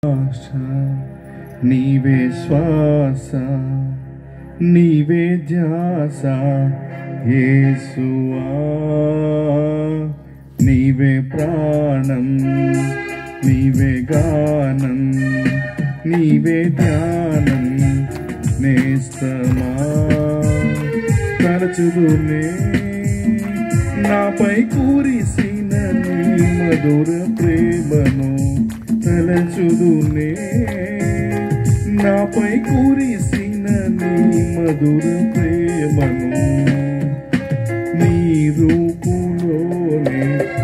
ఆశ నీవే శ్వాస నీవే ధ్యాస యేసువా నీవే ప్రాణం నీవే గానం నీవే ధ్యానం నేస్తమా తరచుదునే నాపై కురిసిన నీ మధుర ప్రేమను తలచుదునే నాపై కురిసిన నీ మధుర ప్రేమను నీ రూపులోనే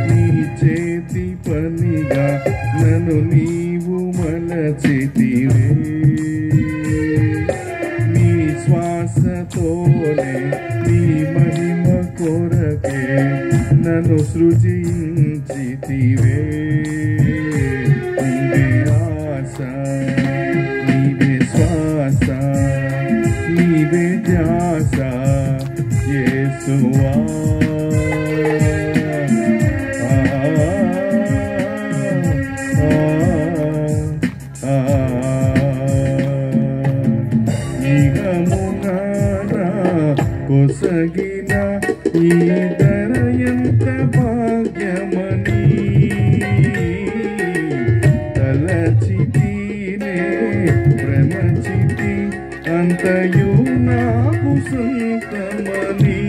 నీ చేతి పనిగా నన్ను నీవు మలచితివే నీ శ్వాసతోనే నీ మహిమ కొరకే నన్ను సృజించితివే నీవే ఆశ నీవే శ్వాస నీవే ధ్యాస యేసువా కొసగిన ఈ దరయంత భాగ్యమని తలచితినే భ్రమచితి అంతయు నాకు సొంతమని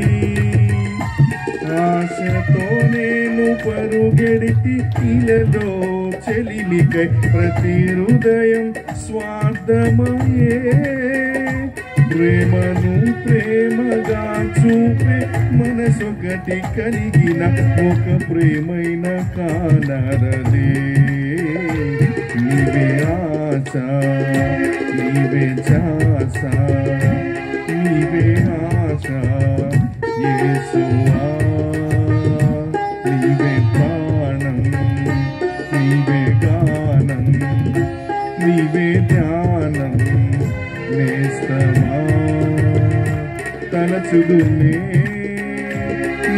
ఆశతో నేను పరుగెడితి ఇలలో చెలిమికై ప్రతి హృదయం స్వార్థమయే ప్రేమను ప్రేమగా చూపే మనసొకటి కలిగిన ఒక ప్రేమైన కానరదే నీవే ఆశ నీవే ధ్యాస నీవే ఆశ యేసువా నీవే ప్రాణం నీవే గానం నీవే ధ్యానం నేస్తమా తలచుదునే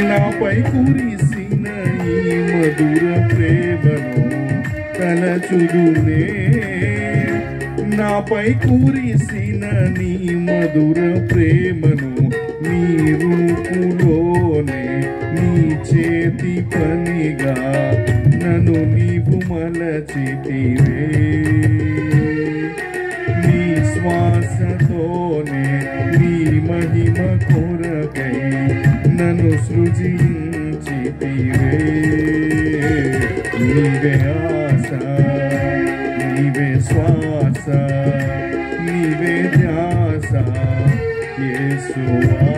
నాపై కురిసిన ఈ మధుర ప్రేమను తలచుదునే నాపై కురిసిన నీ మధుర ప్రేమను నీ రూపులోనే నీ చేతి పనిగా నన్ను నీవు మలచితివే నీ శ్వాసతోనే నీ మహిమ కొరకై నన్ను సృజించితివే నీవే ఆశ నీవే శ్వాస నీవే ధ్యాస యేసువా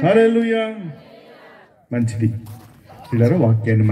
హల్లెలూయా. మంచిది పిల్లలు వాక్యాన్ని